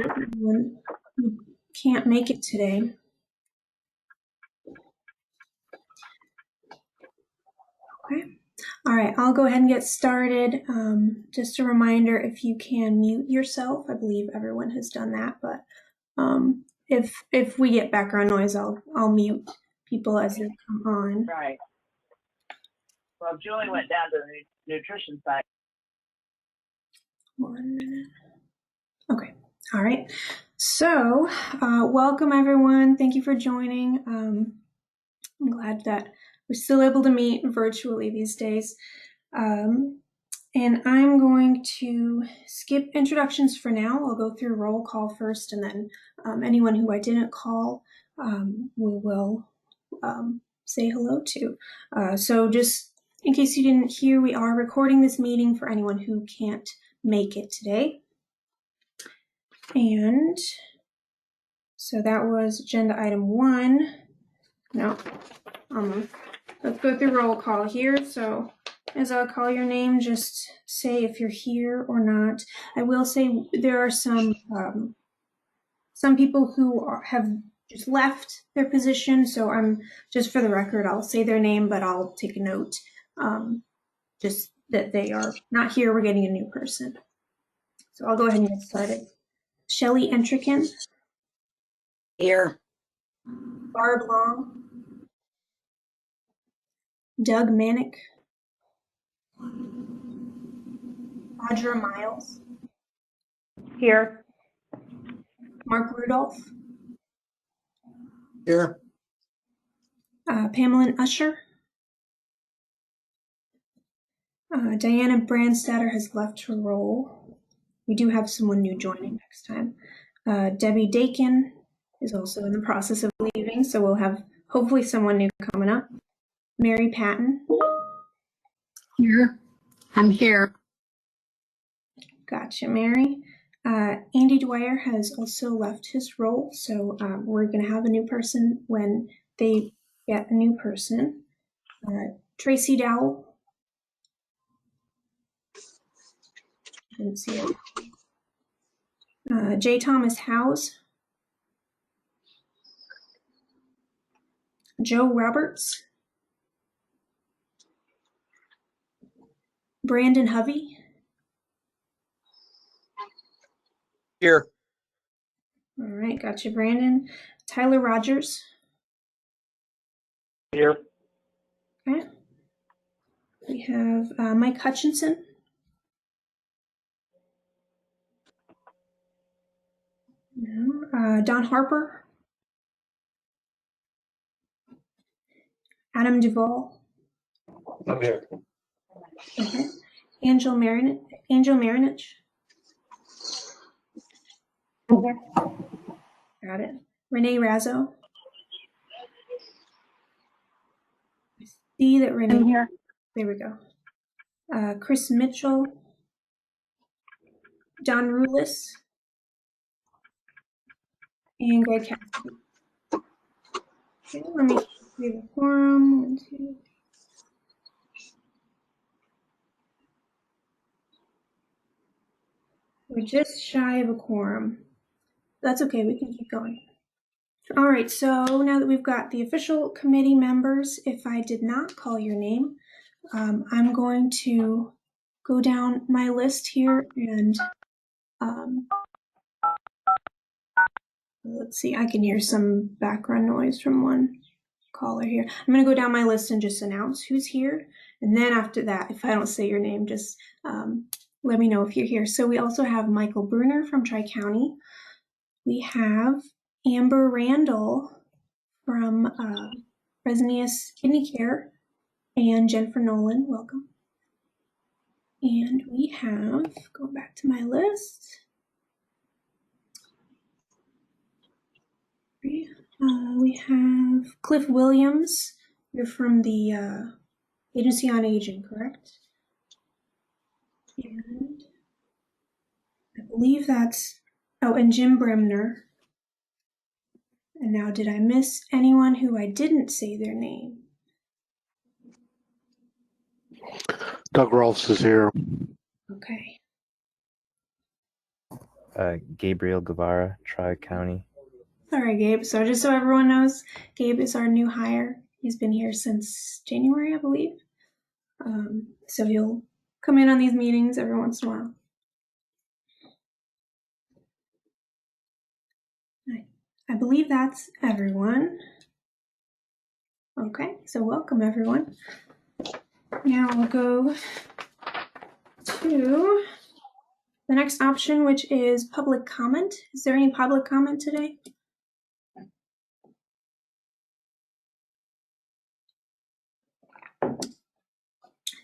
for everyone who can't make it today. Okay. All right, I'll go ahead and get started. Just a reminder, if you can mute yourself, I believe everyone has done that, but if we get background noise, I'll mute people as they come on. Right. Well, Julie went down to the nutrition site. 1 minute. Okay. All right. So, welcome everyone. Thank you for joining. I'm glad that we're still able to meet virtually these days. And I'm going to skip introductions for now. I'll go through roll call first, and then anyone who I didn't call, we will say hello to. So just in case you didn't hear, we are recording this meeting for anyone who can't make it today. And so that was agenda item 1. No, let's go through roll call here. So as I'll call your name, just say if you're here or not. I will say there are some people who have just left their position. So I'm just for the record, I'll say their name, but I'll take a note just that they are not here. We're getting a new person. So I'll go ahead and get started. Shelley Entrican. Here. Barb Long. Doug Manick. Audra Miles. Here. Mark Rudolph. Here. Pamela Usher. Diana Brandstatter has left her role. We do have someone new joining next time. Debbie Dakin is also in the process of leaving, so we'll have hopefully someone new coming up. Mary Patton. Here. I'm here. Gotcha, Mary. Andy Dwyer has also left his role, so we're going to have a new person when they get a new person. Tracy Dowell. Didn't see it. J. Thomas Howes. Joe Roberts. Brandon Hovey. Here. All right, gotcha, Brandon. Tyler Rogers. Here. Okay. We have Mike Hutchinson. No. Don Harper. Adam Duvall. I'm here. Okay. Angel Marinich. Got it. Renee Razzo. I see that Renee. I'm here. There we go. Chris Mitchell. Don Rulis. And Greg Cassidy. Okay, let me see the quorum. 1, 2. We're just shy of a quorum. That's okay, we can keep going. All right, so now that we've got the official committee members, if I did not call your name, I'm going to go down my list here and let's see, I can hear some background noise from one caller here. I'm going to go down my list and just announce who's here. And then after that, if I don't say your name, just let me know if you're here. So we also have Michael Bruner from Tri-County. We have Amber Randall from Fresenius Kidney Care and Jennifer Nolan, welcome. And we have, going back to my list, we have Cliff Williams. You're from the Agency on Aging, correct? And I believe that's, oh, and Jim Bremner. And now, did I miss anyone who I didn't say their name? Doug Rolfs is here. Okay. Gabriel Guevara, Tri-County. All right, Gabe. So just so everyone knows, Gabe is our new hire. He's been here since January, I believe. So he'll come in on these meetings every once in a while. I believe that's everyone. Okay, so welcome everyone. Now we'll go to the next option, which is public comment. Is there any public comment today?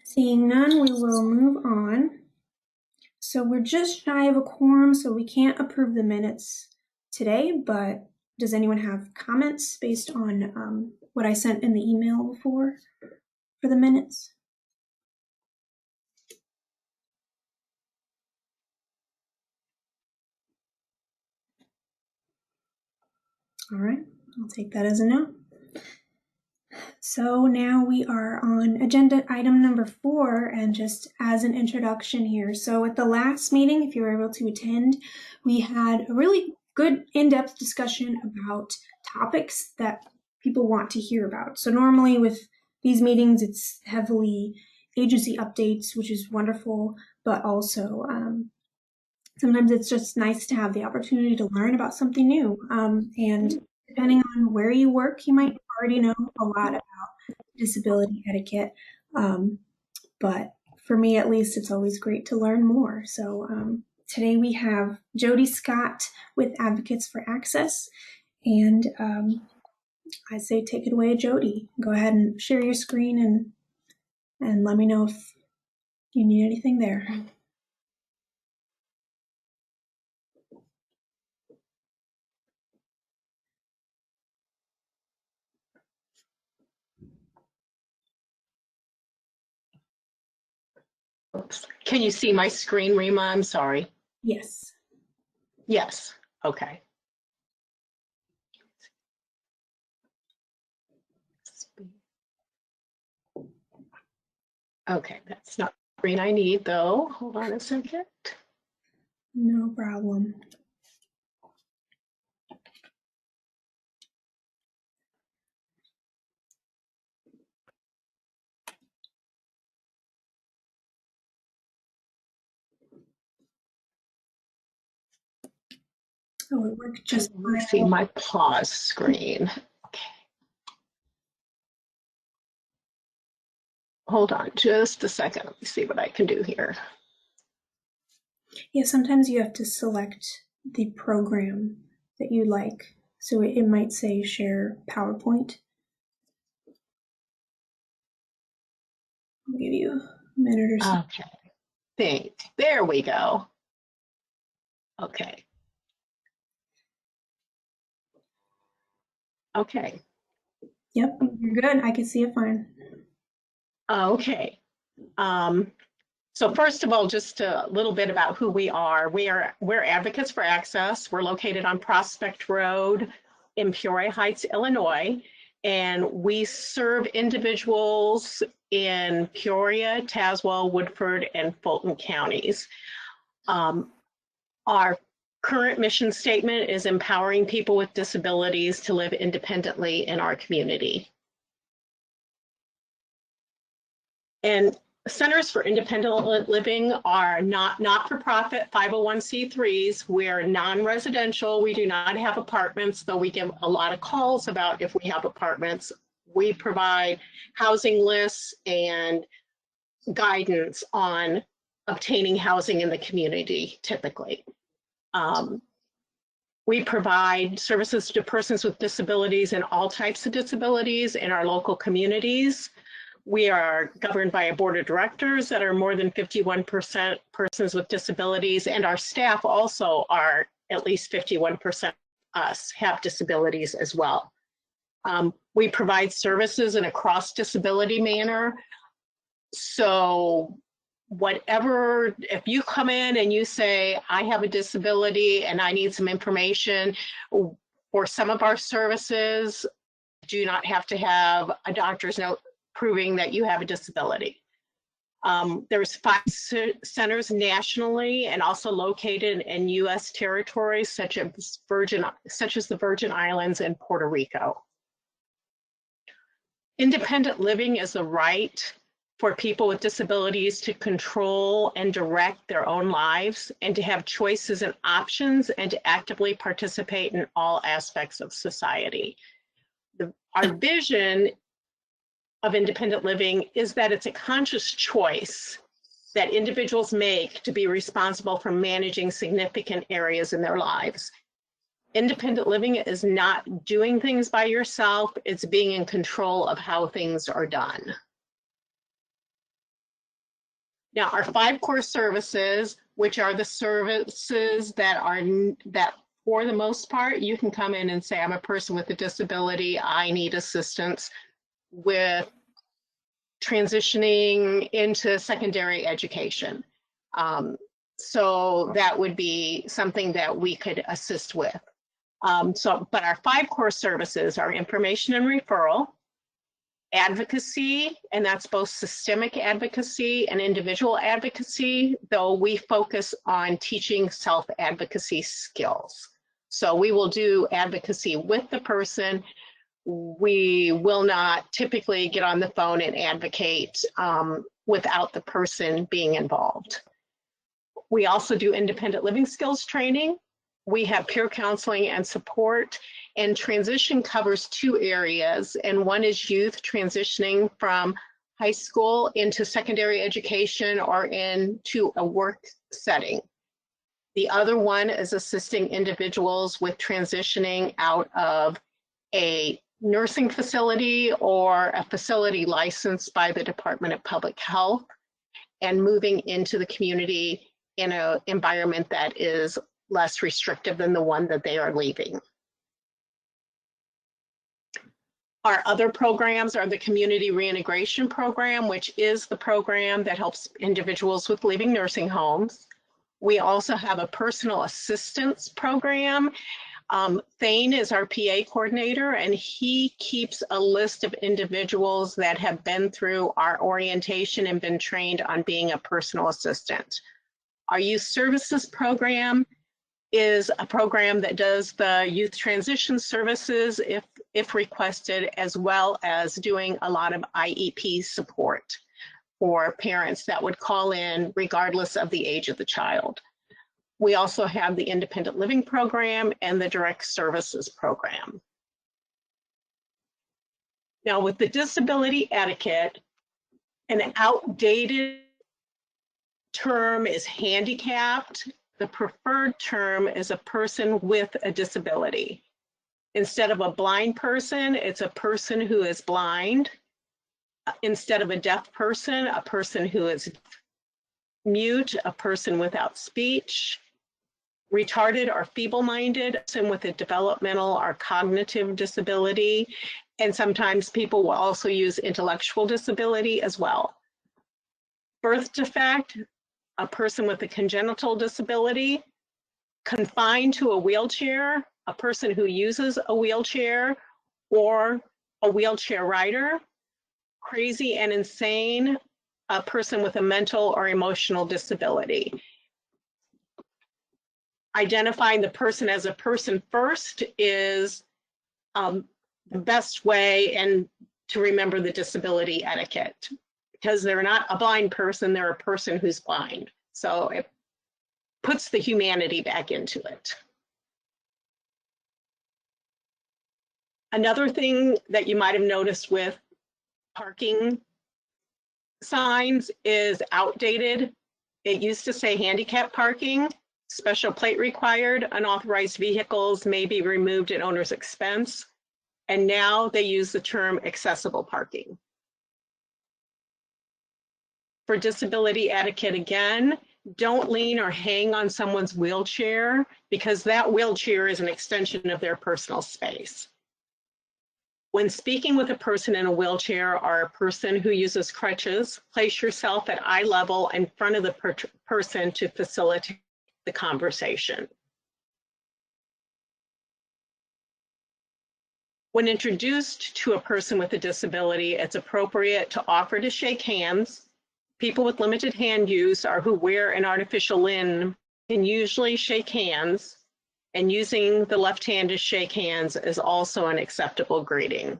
Seeing none, we will move on. So we're just shy of a quorum, so we can't approve the minutes today, but does anyone have comments based on what I sent in the email before for the minutes? All right, I'll take that as a no. So now we are on agenda item number 4, and just as an introduction here. So at the last meeting, if you were able to attend, we had a really good in-depth discussion about topics that people want to hear about. So normally with these meetings, it's heavily agency updates, which is wonderful, but also sometimes it's just nice to have the opportunity to learn about something new. And depending on where you work, you might already know a lot about disability etiquette. But for me, at least, it's always great to learn more. So today we have Jody Scott with Advocates for Access. And I say take it away, Jody. Go ahead and share your screen and let me know if you need anything there. Oops. Can you see my screen, Rima? I'm sorry. Yes. Yes. Okay. Okay, that's not the screen I need though. Hold on a second. No problem. Oh, it worked just Let me see my pause screen. Okay. Hold on just a second. Let me see what I can do here. Yeah, sometimes you have to select the program that you like. So it might say share PowerPoint. I'll give you a minute or so. Okay. There we go. Okay. Okay. Yep, you're good. I can see it fine. Okay. So first of all, just a little bit about who we are. We're Advocates for Access. We're located on Prospect Road in Peoria Heights, Illinois, and we serve individuals in Peoria, Tazewell, Woodford, and Fulton counties. Our current mission statement is empowering people with disabilities to live independently in our community. And Centers for Independent Living are not-for-profit 501c3s. We're non-residential. We do not have apartments, though we get a lot of calls about if we have apartments. We provide housing lists and guidance on obtaining housing in the community, typically. We provide services to persons with disabilities and all types of disabilities in our local communities. We are governed by a board of directors that are more than 51% persons with disabilities, and our staff also are at least 51% us have disabilities as well. We provide services in a cross-disability manner. So whatever, if you come in and you say, I have a disability and I need some information, for some of our services, do not have to have a doctor's note proving that you have a disability. There's 5 centers nationally and also located in U.S. territories such as the Virgin Islands and Puerto Rico. Independent living is the right for people with disabilities to control and direct their own lives and to have choices and options and to actively participate in all aspects of society. Our vision of independent living is that it's a conscious choice that individuals make to be responsible for managing significant areas in their lives. Independent living is not doing things by yourself, it's being in control of how things are done. Now, our 5 core services, which are the services that for the most part, you can come in and say, I'm a person with a disability, I need assistance with transitioning into secondary education. So that would be something that we could assist with. But our 5 core services are information and referral, advocacy, and that's both systemic advocacy and individual advocacy, though we focus on teaching self-advocacy skills. So we will do advocacy with the person. We will not typically get on the phone and advocate without the person being involved. We also do independent living skills training. We have peer counseling and support, and transition covers 2 areas, and one is youth transitioning from high school into secondary education or into a work setting. The other one is assisting individuals with transitioning out of a nursing facility or a facility licensed by the Department of Public Health and moving into the community in an environment that is less restrictive than the one that they are leaving. Our other programs are the Community Reintegration Program, which is the program that helps individuals with leaving nursing homes. We also have a personal assistance program. Thane is our PA coordinator, and he keeps a list of individuals that have been through our orientation and been trained on being a personal assistant. Our youth services program is a program that does the youth transition services if requested, as well as doing a lot of IEP support for parents that would call in regardless of the age of the child. We also have the independent living program and the direct services program. Now, with the disability etiquette, an outdated term is handicapped. The preferred term is a person with a disability. Instead of a blind person, it's a person who is blind. Instead of a deaf person, a person who is mute, a person without speech, retarded or feeble-minded, a person with a developmental or cognitive disability, and sometimes people will also use intellectual disability as well. Birth defect, a person with a congenital disability, confined to a wheelchair, a person who uses a wheelchair or a wheelchair rider, crazy and insane, a person with a mental or emotional disability. Identifying the person as a person first is the best way and to remember the disability etiquette, because they're not a blind person, they're a person who's blind. So it puts the humanity back into it. Another thing that you might have noticed with parking signs is outdated. It used to say handicap parking, special plate required, unauthorized vehicles may be removed at owner's expense, and now they use the term accessible parking. For disability etiquette, again, don't lean or hang on someone's wheelchair, because that wheelchair is an extension of their personal space. When speaking with a person in a wheelchair or a person who uses crutches, place yourself at eye level in front of the person to facilitate the conversation. When introduced to a person with a disability, it's appropriate to offer to shake hands, People with limited hand use or who wear an artificial limb can usually shake hands, and using the left hand to shake hands is also an acceptable greeting.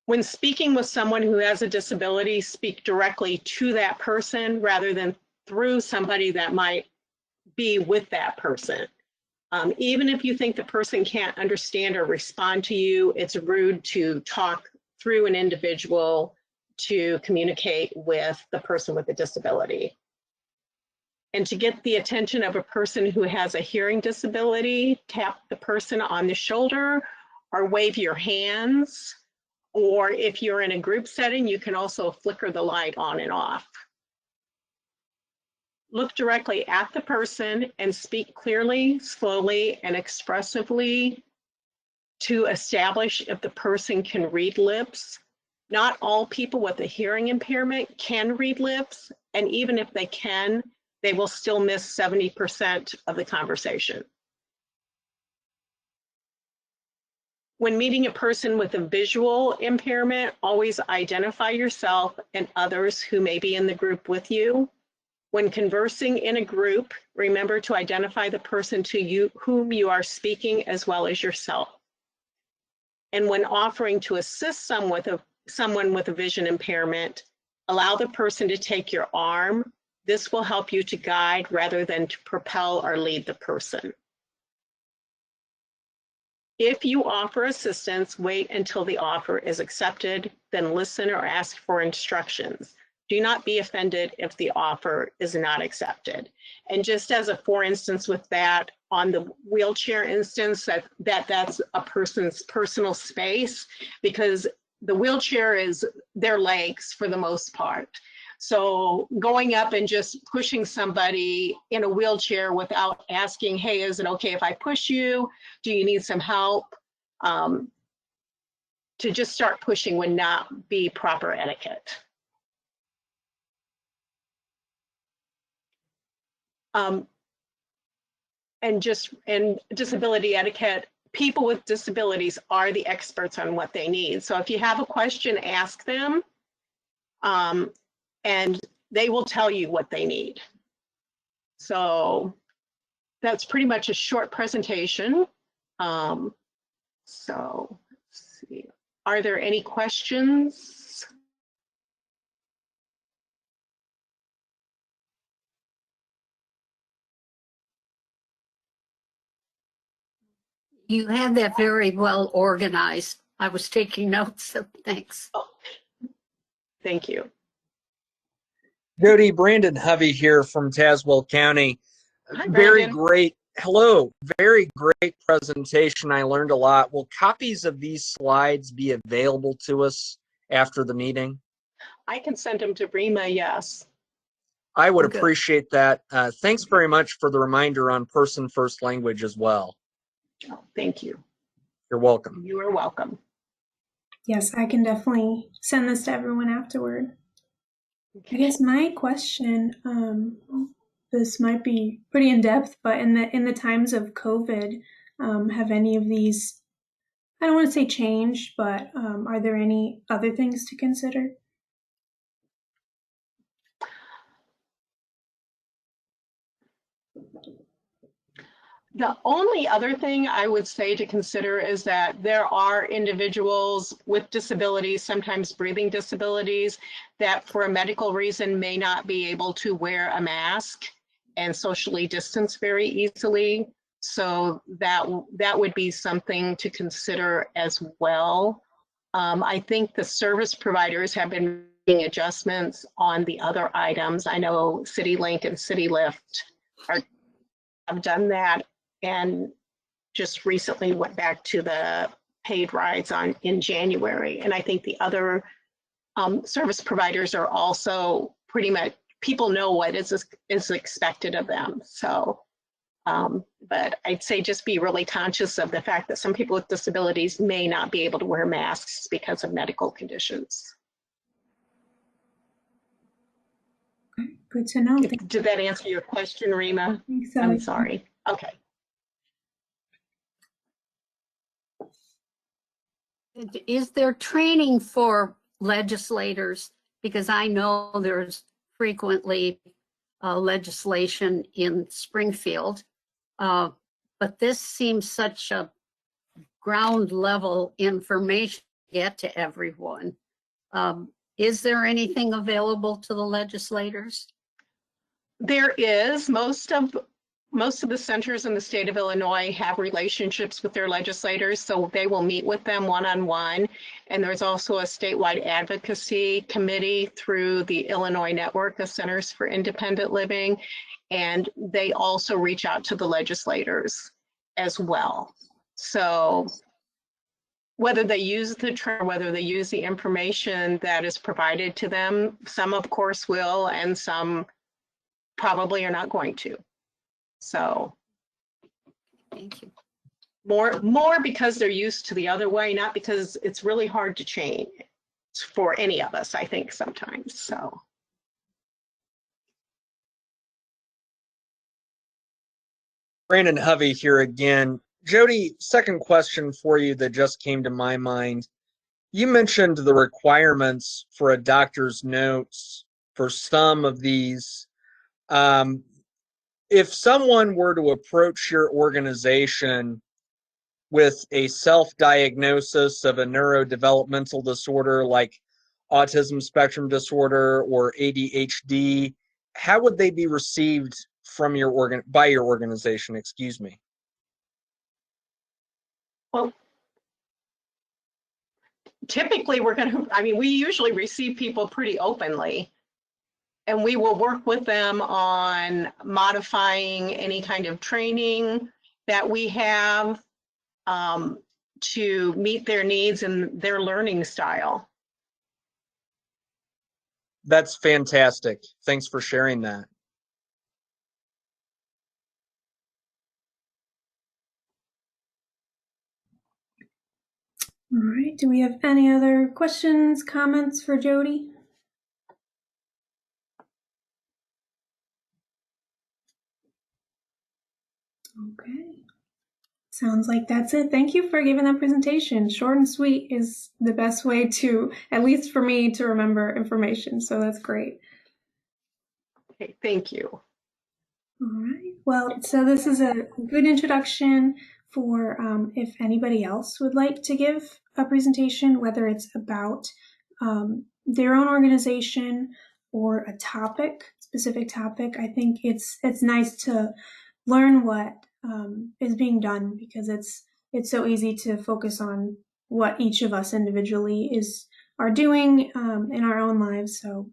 When speaking with someone who has a disability, speak directly to that person rather than through somebody that might be with that person. Even if you think the person can't understand or respond to you, it's rude to talk through an individual to communicate with the person with a disability. And to get the attention of a person who has a hearing disability, tap the person on the shoulder or wave your hands. Or if you're in a group setting, you can also flicker the light on and off. Look directly at the person and speak clearly, slowly, and expressively to establish if the person can read lips. Not all people with a hearing impairment can read lips, and even if they can, they will still miss 70% of the conversation. When meeting a person with a visual impairment, always identify yourself and others who may be in the group with you. When conversing in a group, remember to identify the person to whom you are speaking as well as yourself. And when offering to assist someone with a vision impairment, allow the person to take your arm. This will help you to guide rather than to propel or lead the person. If you offer assistance, wait until the offer is accepted, then listen or ask for instructions. Do not be offended if the offer is not accepted. And just as a for instance with that, on the wheelchair instance, that's a person's personal space, because the wheelchair is their legs for the most part. So going up and just pushing somebody in a wheelchair without asking, hey, is it okay if I push you? Do you need some help? To just start pushing would not be proper etiquette. And disability etiquette, people with disabilities are the experts on what they need. So if you have a question, ask them, and they will tell you what they need. So that's pretty much a short presentation. So let's see, are there any questions? You had that very well organized. I was taking notes, so thanks. Oh, thank you. Jody, Brandon Hovey here from Tazewell County. Hi, Very Brandon. great. Hello. Very great presentation. I learned a lot. Will copies of these slides be available to us after the meeting? I can send them to Rima, yes. I would Good. appreciate that. Thanks very much for the reminder on person first language as well. Oh, thank you. You're welcome. You are welcome. Yes, I can definitely send this to everyone afterward. I guess my question, this might be pretty in depth, but in the times of COVID, have any of these, I don't want to say changed, but are there any other things to consider? The only other thing I would say to consider is that there are individuals with disabilities, sometimes breathing disabilities, that for a medical reason may not be able to wear a mask and socially distance very easily. So that would be something to consider as well. I think the service providers have been making adjustments on the other items. I know CityLink and CityLift have done that, and just recently went back to the paid rides in January. And I think the other service providers are also pretty much, people know what is expected of them. So, but I'd say just be really conscious of the fact that some people with disabilities may not be able to wear masks because of medical conditions. Good to know. Did that answer your question, Rima? I think so. I'm sorry. Okay. Is there training for legislators? Because I know there's frequently legislation in Springfield, but this seems such a ground level information to get to everyone. Is there anything available to the legislators? There is. Most of the centers in the state of Illinois have relationships with their legislators, so they will meet with them one-on-one. And there's also a statewide advocacy committee through the Illinois Network of Centers for Independent Living. And they also reach out to the legislators as well. So whether they use the term, whether they use the information that is provided to them, some of course will, and some probably are not going to. So Thank you. more because they're used to the other way, not because it's really hard to change for any of us, I think sometimes. So Brandon Hovey here again. Jody, second question for you that just came to my mind. You mentioned the requirements for a doctor's notes for some of these. If someone were to approach your organization with a self-diagnosis of a neurodevelopmental disorder like autism spectrum disorder or ADHD, how would they be received from your by your organization? Excuse me. well, typically we usually receive people pretty openly, and we will work with them on modifying any kind of training that we have to meet their needs and their learning style. That's fantastic. Thanks for sharing that. All right. Do we have any other questions, comments for Jody? Okay. Sounds like that's it. Thank you for giving that presentation. Short and sweet is the best way to, at least for me, to remember information. So that's great. Okay, thank you. All right. Well, so this is a good introduction for if anybody else would like to give a presentation, whether it's about their own organization or a specific topic. I think it's nice to learn what is being done, because it's so easy to focus on what each of us individually are doing in our own lives. So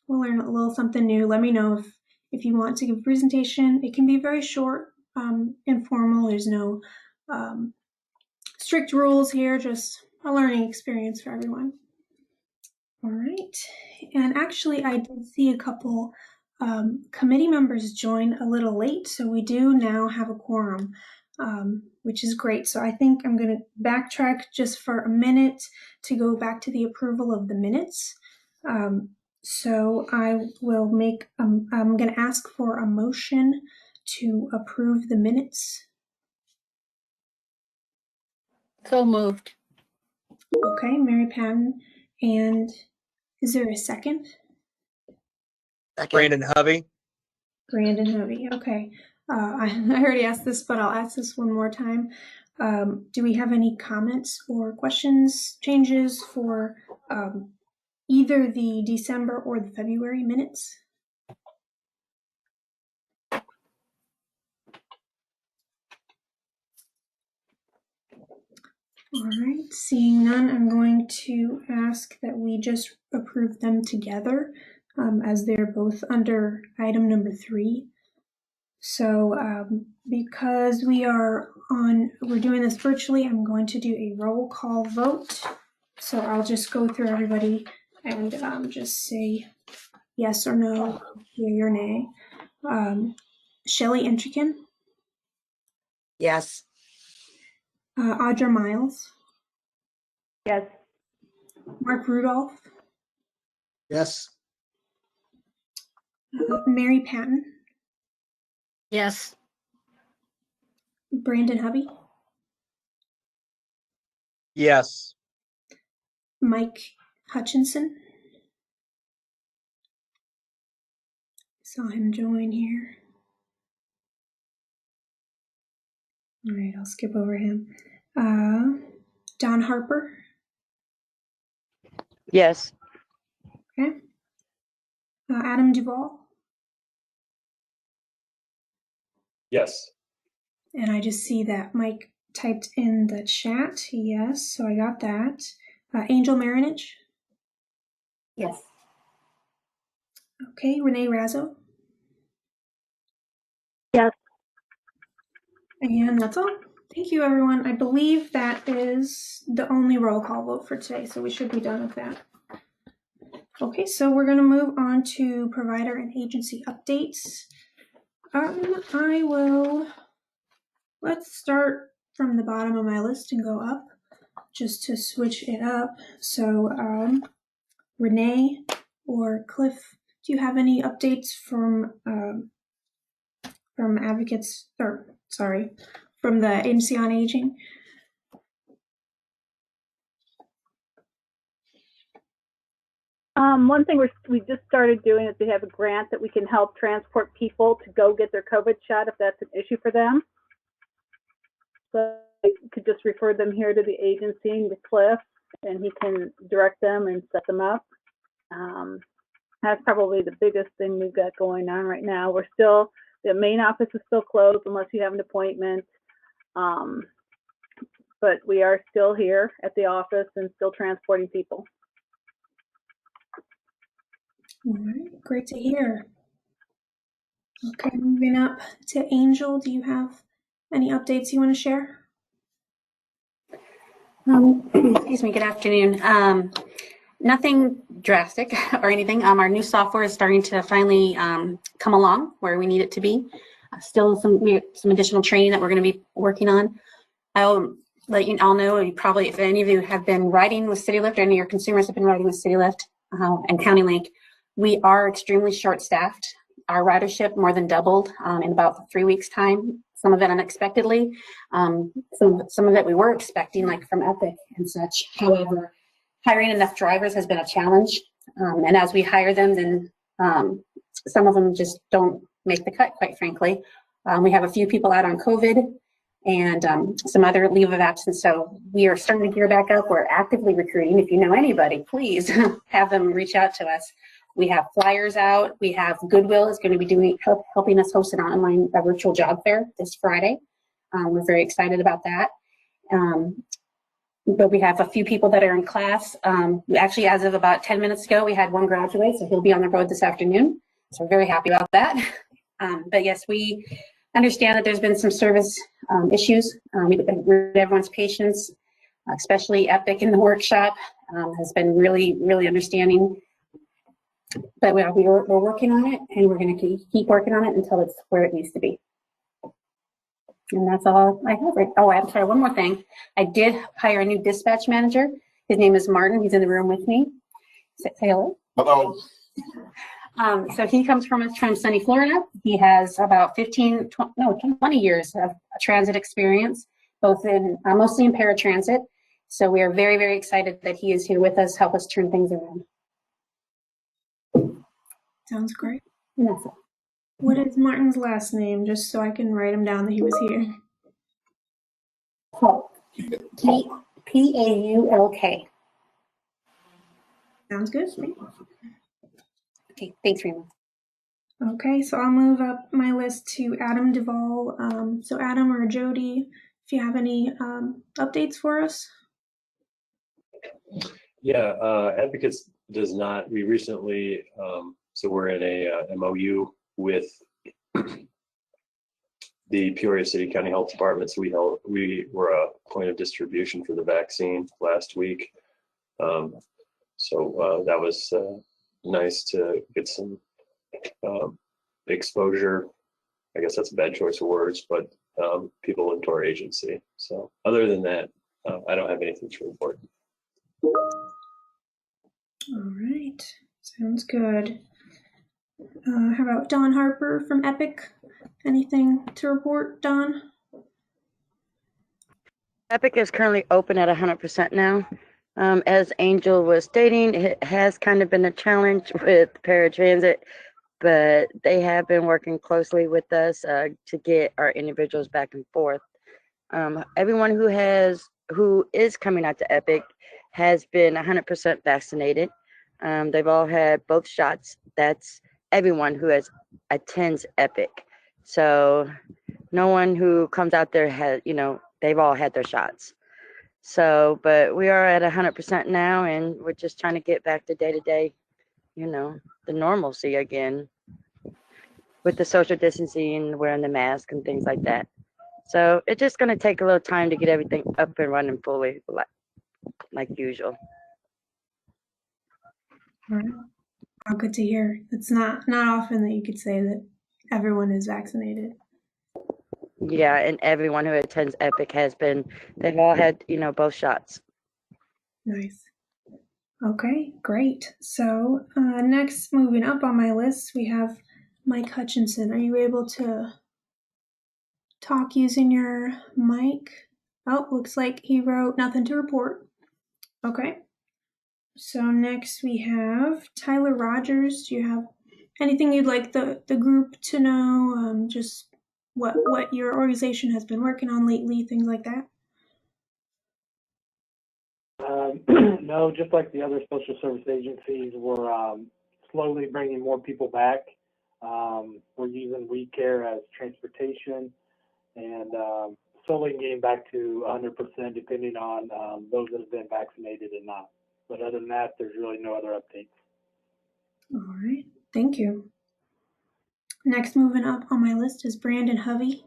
we'll learn a little something new. Let me know if you want to give a presentation. It can be very short, informal. There's no strict rules here, just a learning experience for everyone. All right. And actually, I did see a couple committee members join a little late, so we do now have a quorum, which is great. So I think I'm going to backtrack just for a minute to go back to the approval of the minutes. So I will I'm going to ask for a motion to approve the minutes. So moved. Okay, Mary Patton. And is there a second? Brandon Hovey. Brandon Hovey. Okay. I already asked this, but I'll ask this one more time. Do we have any comments or questions, changes for either the December or the February minutes? All right, seeing none, I'm going to ask that we just approve them together as they're both under item number 3. So because we're doing this virtually, I'm going to do a roll call vote. So I'll just go through everybody and just say yes or no, yea or nay. Shelley Intrican. Yes. Audra Miles. Yes. Mark Rudolph. Yes. Mary Patton. Yes. Brandon Hovey. Yes. Mike Hutchinson. Saw him join here. All right, I'll skip over him. Don Harper. Yes. Okay. Adam Duvall. Yes. And I just see that Mike typed in the chat. Yes, so I got that. Angel Marinich. Yes. Okay, Renee Razzo. Yes. And that's all. Thank you, everyone. I believe that is the only roll call vote for today, so we should be done with that. Okay, so we're going to move on to provider and agency updates. Let's start from the bottom of my list and go up just to switch it up. So Renee or Cliff, do you have any updates from advocates, or sorry, from the Agency on Aging? One thing we just started doing is we have a grant that we can help transport people to go get their COVID shot if that's an issue for them. So you could just refer them here to the agency and to Cliff, and he can direct them and set them up. That's probably the biggest thing we've got going on right now. The main office is still closed unless you have an appointment. But we are still here at the office and still transporting people. All right, great to hear. Okay, moving up to Angel, do you have any updates you want to share? Excuse me, good afternoon. Nothing drastic or anything. Our new software is starting to finally come along where we need it to be. Still some additional training that we're going to be working on. I'll let you all know, probably if any of you have been riding with CityLift, or any of your consumers have been riding with CityLift and CountyLink, we are extremely short-staffed. Our ridership more than doubled in about 3 weeks' time. Some of it unexpectedly. Some of it we were expecting, like from Epic and such. However, hiring enough drivers has been a challenge. And as we hire them, then some of them just don't make the cut, quite frankly. We have a few people out on COVID and some other leave of absence. So we are starting to gear back up. We're actively recruiting. If you know anybody, please have them reach out to us. We have flyers out. We have Goodwill is going to be helping us host an online virtual job fair this Friday. We're very excited about that. But we have a few people that are in class. Actually, as of about 10 minutes ago, we had one graduate, so he'll be on the road this afternoon. So we're very happy about that. But yes, we understand that there's been some service issues. We've been with everyone's patience, especially Epic in the workshop has been really, really understanding. But we're working on it, and we're going to keep working on it until it's where it needs to be. And that's all I have. Oh, I'm sorry, one more thing. I did hire a new dispatch manager. His name is Martin. He's in the room with me. Say hello. Hello. So he comes from sunny Florida. He has about 20 years of transit experience, both in mostly in paratransit. So we are very, very excited that he is here with us, help us turn things around. Sounds great. And that's it. What is Martin's last name, just so I can write him down that he was here? Paulk. Paulk. Sounds good. Okay, thanks, Rima. Okay, so I'll move up my list to Adam Duvall. So Adam or Jody, if you have any updates for us. Yeah, Advocates does not. We recently, so we're in a MOU with the Peoria City County Health Department. So we were a point of distribution for the vaccine last week. So that was nice to get some exposure. I guess that's a bad choice of words, but people into our agency. So other than that, I don't have anything to report. All right, sounds good. How about Don Harper from Epic? Anything to report, Don? Epic is currently open at 100% now. As Angel was stating, it has kind of been a challenge with paratransit, but they have been working closely with us to get our individuals back and forth. Everyone who is coming out to Epic has been 100% vaccinated. They've all had both shots. That's everyone who attends Epic. So no one who comes out there has, they've all had their shots. So, but we are at 100% now, and we're just trying to get back to day, the normalcy again with the social distancing and wearing the mask and things like that. So it's just going to take a little time to get everything up and running fully, like usual. All right. Oh, good to hear. It's not often that you could say that everyone is vaccinated. Yeah, and everyone who attends Epic they've all had, both shots. Nice. Okay, great. So next, moving up on my list, we have Mike Hutchinson. Are you able to talk using your mic? Oh, looks like he wrote nothing to report. Okay. So next we have Tyler Rogers. Do you have anything you'd like the group to know? Just what your organization has been working on lately, things like that? No, just like the other social service agencies, we're slowly bringing more people back. We're using We Care as transportation and slowly getting back to 100% depending on those that have been vaccinated and not. But other than that, there's really no other updates. All right, thank you. Next, moving up on my list is Brandon Hovey.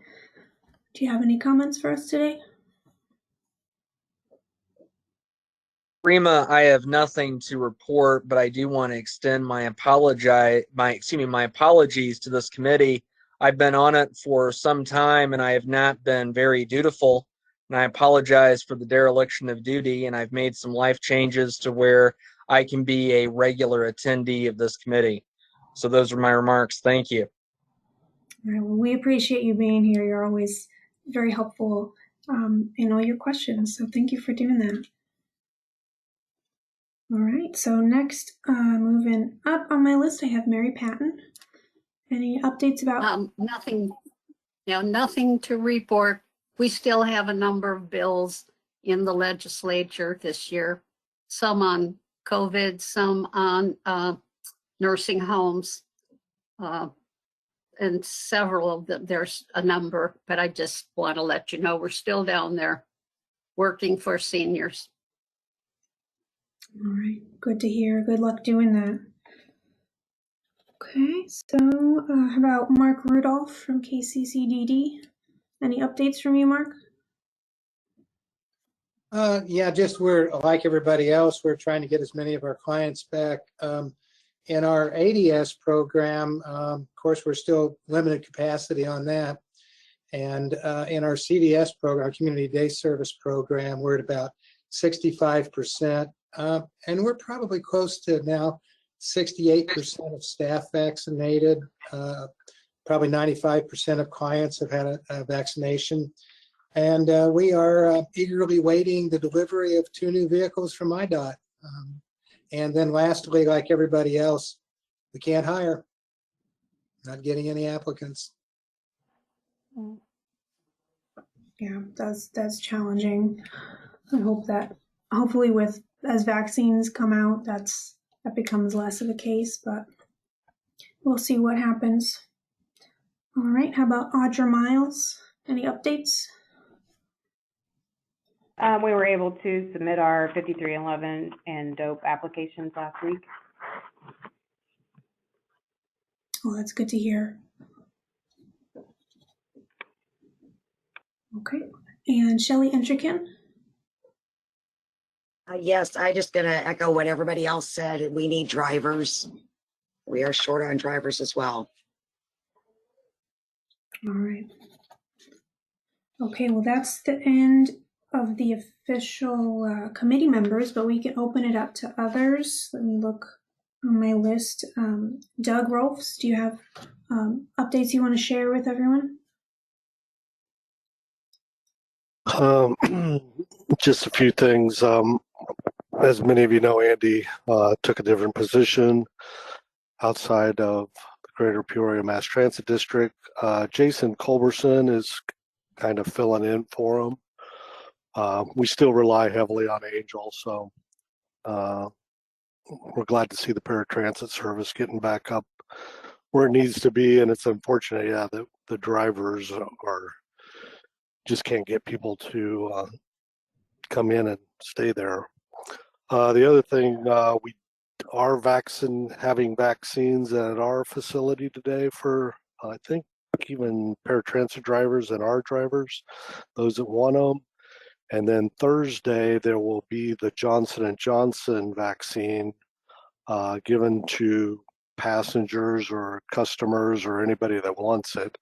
Do you have any comments for us today? Rima, I have nothing to report, but I do want to extend my apologies to this committee. I've been on it for some time and I have not been very dutiful, and I apologize for the dereliction of duty, and I've made some life changes to where I can be a regular attendee of this committee. So those are my remarks. Thank you. All right, well, we appreciate you being here. You're always very helpful in all your questions, so thank you for doing that. All right, so next, moving up on my list, I have Mary Patton. Any updates about? Nothing to report. We still have a number of bills in the legislature this year, some on COVID, some on nursing homes, and several of them. There's a number, but I just want to let you know we're still down there working for seniors. All right, good to hear. Good luck doing that. Okay, so how about Mark Rudolph from KCCDD? Any updates from you, Mark? Yeah, just we're like everybody else, we're trying to get as many of our clients back. In our ADS program, of course, we're still limited capacity on that. And in our CDS program, Community Day Service program, we're at about 65%. And we're probably close to now 68% of staff vaccinated. Probably 95% of clients have had a vaccination. And we are eagerly waiting the delivery of 2 new vehicles from IDOT. And then lastly, like everybody else, we can't hire. Not getting any applicants. Yeah, that's challenging. I hope that hopefully as vaccines come out, that becomes less of a case, but we'll see what happens. All right, how about Audra Miles? Any updates? We were able to submit our 5311 and DOPE applications last week. Oh, that's good to hear. Okay, and Shelley Entrican? Yes, I just gonna echo what everybody else said. We need drivers. We are short on drivers as well. All right. Okay, well, that's the end of the official committee members, but we can open it up to others. Let me look on my list. Doug Rolfs, do you have updates you want to share with everyone? Just a few things. as many of you know, Andy took a different position outside of the Greater Peoria Mass Transit District. Jason Culberson is kind of filling in for him. We still rely heavily on Angel, so we're glad to see the paratransit service getting back up where it needs to be. And it's unfortunate, yeah, that the drivers just can't get people to come in and stay there. The other thing, we are having vaccines at our facility today for, I think, even paratransit drivers and our drivers, those that want them. And then Thursday, there will be the Johnson & Johnson vaccine given to passengers or customers or anybody that wants it.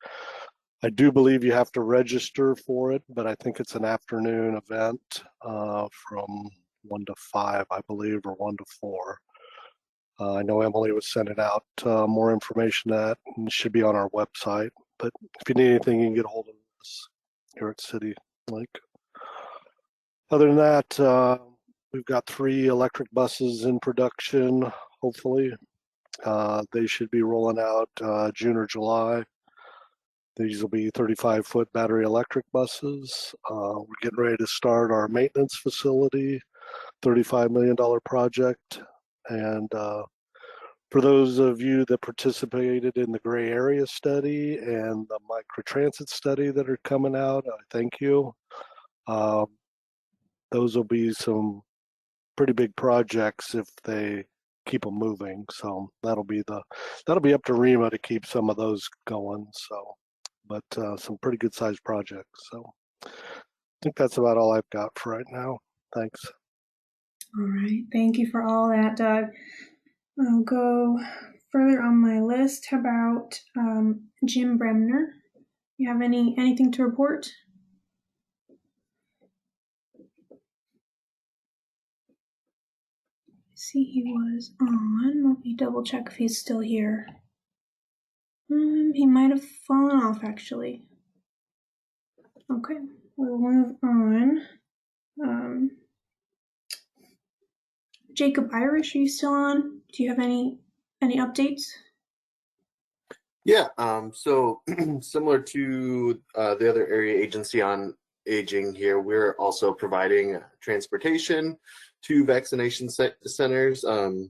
I do believe you have to register for it, but I think it's an afternoon event from 1 to 5, I believe, or 1 to 4. I know Emily was sending out more information that should be on our website. But if you need anything, you can get a hold of us here at City Link. Other than that, we've got 3 electric buses in production, hopefully. They should be rolling out June or July. These will be 35-foot battery electric buses. We're getting ready to start our maintenance facility, $35 million project. And for those of you that participated in the gray area study and the microtransit study that are coming out, thank you. Those will be some pretty big projects if they keep them moving. So that'll be up to REMA to keep some of those going. So, but some pretty good sized projects. So I think that's about all I've got for right now. Thanks. All right. Thank you for all that, Doug. I'll go further on my list. How about Jim Bremner? You have anything to report? See, he was on. Let me double check if he's still here. He might have fallen off, actually. Okay, we'll move on. Jacob Irish, are you still on? Do you have any updates? Yeah, so similar to the other area agency on aging here, we're also providing transportation to vaccination centers or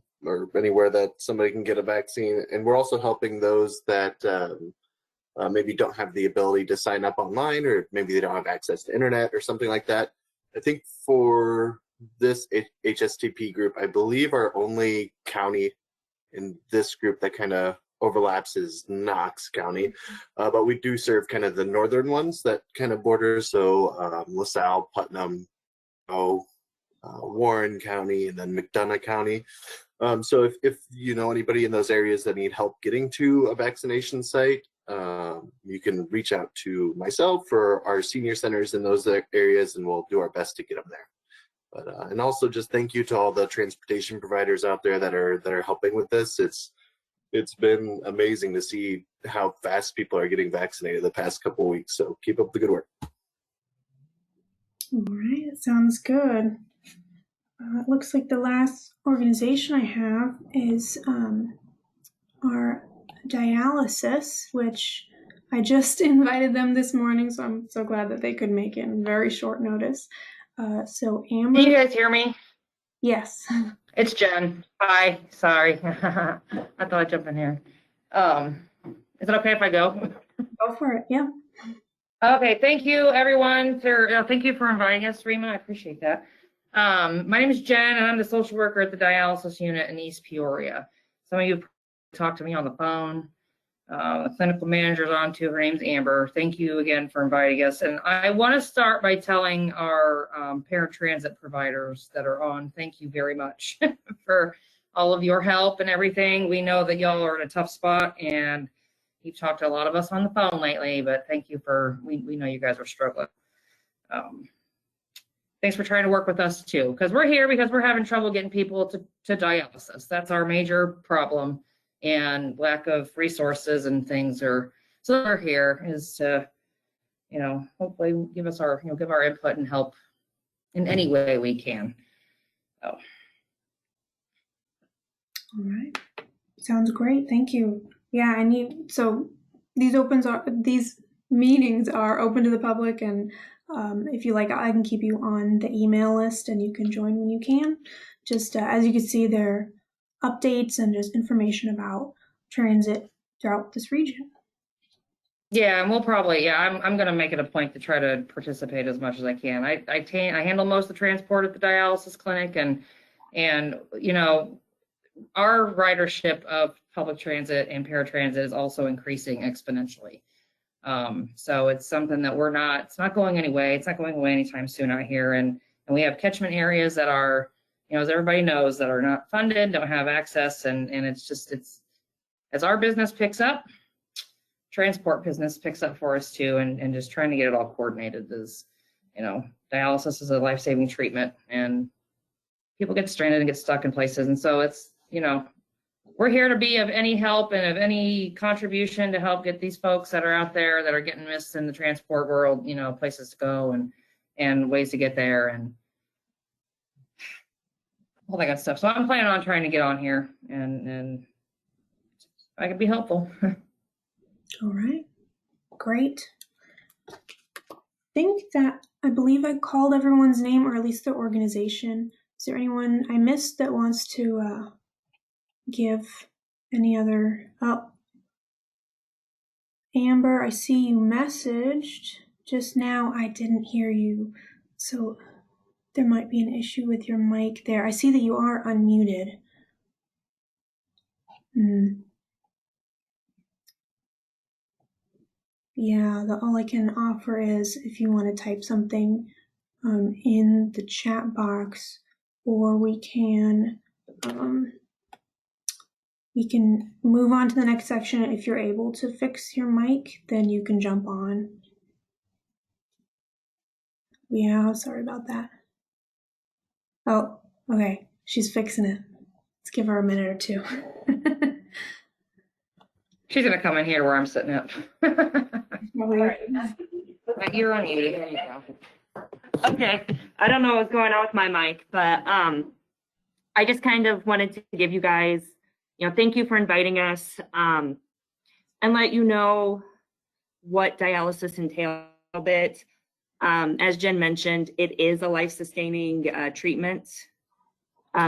anywhere that somebody can get a vaccine. And we're also helping those that maybe don't have the ability to sign up online, or maybe they don't have access to internet or something like that. I think for this HSTP group, I believe our only county in this group that kind of overlaps is Knox County, but we do serve kind of the northern ones that kind of border, so LaSalle, Putnam, Warren County, and then McDonough County. So if you know anybody in those areas that need help getting to a vaccination site, you can reach out to myself or our senior centers in those areas, and we'll do our best to get them there. But and also just thank you to all the transportation providers out there that are helping with this. It's been amazing to see how fast people are getting vaccinated the past couple of weeks. So keep up the good work. All right, that sounds good. It looks like the last organization I have is our dialysis, which I just invited them this morning, so I'm so glad that they could make it in very short notice. So Amber. Can you guys hear me? Yes. It's Jen. Hi. Sorry. I thought I'd jump in here. Is it okay if I go? Go for it. Yeah. Okay. Thank you, everyone. Thank you for inviting us, Rima. I appreciate that. My name is Jen, and I'm the social worker at the dialysis unit in East Peoria. Some of you talked to me on the phone. The clinical manager's on too. Her name's Amber. Thank you again for inviting us. And I want to start by telling our paratransit providers that are on, thank you very much for all of your help and everything. We know that y'all are in a tough spot, and you've talked to a lot of us on the phone lately, but thank you we know you guys are struggling. Thanks for trying to work with us too, because we're here because we're having trouble getting people to dialysis. That's our major problem. And lack of resources and things so we're here is to, hopefully give our input and help in any way we can. All right. Sounds great. Thank you. Yeah, so these meetings are open to the public, and if you like, I can keep you on the email list and you can join when you can. Just as you can see, there are updates and just information about transit throughout this region. Yeah, and we'll probably, I'm going to make it a point to try to participate as much as I can. I handle most of the transport at the dialysis clinic, and you know, our ridership of public transit and paratransit is also increasing exponentially. So it's something that it's not going anyway. It's not going away anytime soon out here. And we have catchment areas that are, you know, as everybody knows, that are not funded, don't have access. And it's just, as our business picks up, transport business picks up for us too. And just trying to get it all coordinated is, you know, dialysis is a life-saving treatment, and people get stranded and get stuck in places. And so it's, you know, we're here to be of any help and of any contribution to help get these folks that are out there that are getting missed in the transport world, you know, places to go and ways to get there and all that good stuff. So I'm planning on trying to get on here and I can be helpful. All right, great. I believe I called everyone's name, or at least the organization. Is there anyone I missed that wants to give any other? Oh, Amber, I see you messaged just now. I didn't hear you, so there might be an issue with your mic there. I see that you are unmuted. Yeah, all I can offer is if you want to type something in the chat box, or we can move on to the next section. If you're able to fix your mic, then you can jump on. Yeah, sorry about that. Oh, okay, she's fixing it. Let's give her a minute or two. She's going to come in here where I'm sitting up. All right. You're unmuted. There you go. Okay, I don't know what's going on with my mic, but I just kind of wanted to give you guys, you know, thank you for inviting us, and let you know what dialysis entails a bit. As Jen mentioned, it is a life-sustaining treatment.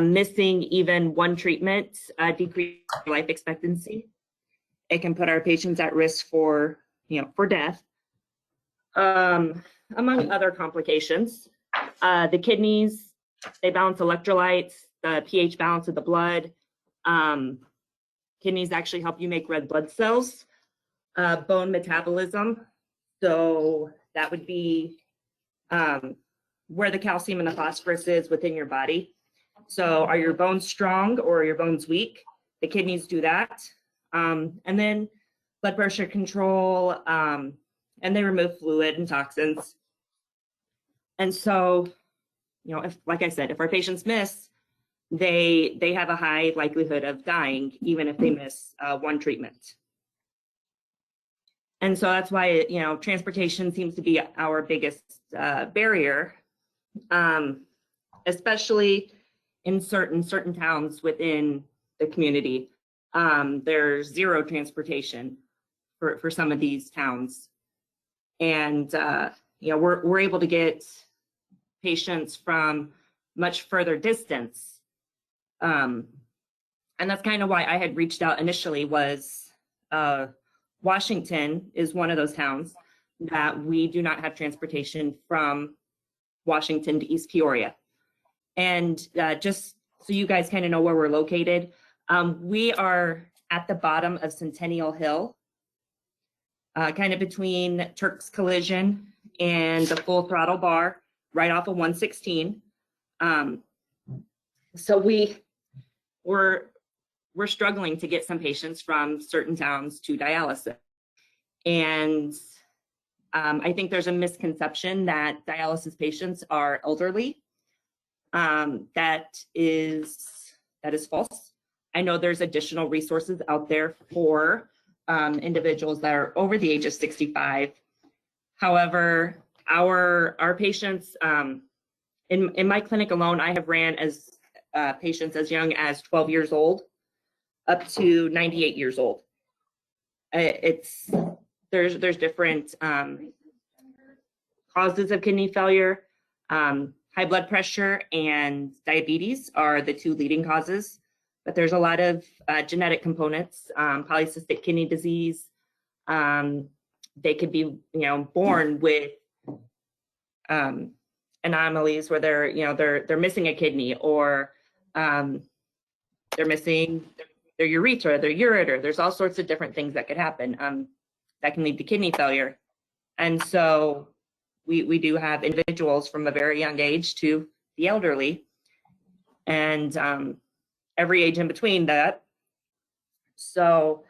Missing even one treatment decreases life expectancy. It can put our patients at risk for, you know, for death. Among other complications, the kidneys, they balance electrolytes, the pH balance of the blood. Kidneys actually help you make red blood cells. Bone metabolism, so that would be where the calcium and the phosphorus is within your body. So are your bones strong or are your bones weak? The kidneys do that. And then blood pressure control, and they remove fluid and toxins. And so, you know, if, like I said, if our patients miss, they have a high likelihood of dying, even if they miss one treatment. And so that's why, you know, transportation seems to be our biggest barrier, especially in certain towns within the community. There's zero transportation for some of these towns. And, you know, we're able to get patients from much further distance. And that's kind of why I had reached out initially was Washington is one of those towns that we do not have transportation from Washington to East Peoria. And just so you guys kind of know where we're located, we are at the bottom of Centennial Hill, kind of between Turk's Collision and the Full Throttle Bar, right off of 116. So we're struggling to get some patients from certain towns to dialysis. And I think there's a misconception that dialysis patients are elderly. That is false. I know there's additional resources out there for individuals that are over the age of 65. However, our patients, in my clinic alone, I have ran as patients as young as 12 years old. up to 98 years old. There's different causes of kidney failure. High blood pressure and diabetes are the two leading causes, but there's a lot of genetic components. Polycystic kidney disease. They could be, born with anomalies where they're missing a kidney, or they're missing their urethra, their ureter. There's all sorts of different things that could happen that can lead to kidney failure. And so we do have individuals from a very young age to the elderly, and every age in between that. So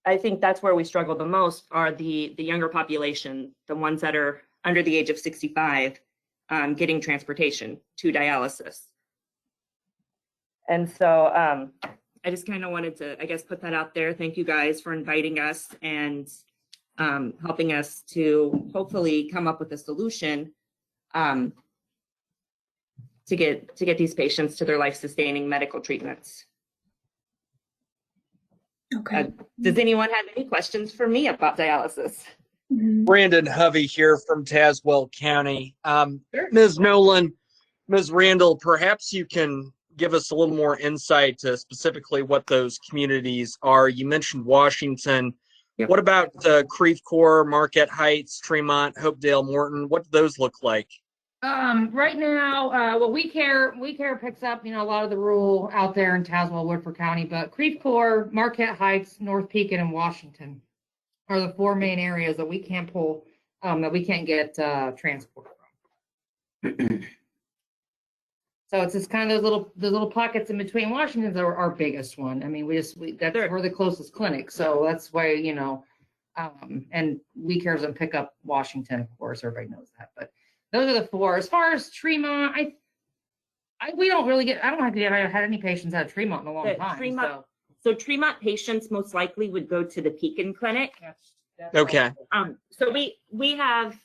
I think that's where we struggle the most, are the younger population, the ones that are under the age of 65, getting transportation to dialysis. And so I just kind of wanted to, I guess, put that out there. Thank you guys for inviting us and helping us to hopefully come up with a solution to get these patients to their life-sustaining medical treatments. Okay. Does anyone have any questions for me about dialysis? Brandon Hovey here from Tazewell County. Ms. Nolan, Ms. Randall, perhaps you can give us a little more insight to specifically what those communities are. You mentioned Washington. Yep. What about Creve Coeur, Marquette Heights, Tremont, Hopedale, Morton? What do those look like? Right now, well, We Care picks up, a lot of the rural out there in Tazewell, Woodford County, but Creve Coeur, Marquette Heights, North Pekin, and Washington are the four main areas that we can't pull, that we can't get transport from. So it's just kind of those little pockets in between. Washington's our biggest one. I mean, that's we're the closest clinic, so that's why, and We Care doesn't pick up Washington, of course, everybody knows that, but those are the four. As far as Tremont, we don't really get. I don't have had any patients out of Tremont in a long time. So Tremont patients most likely would go to the Pekin clinic. That's Okay. So we have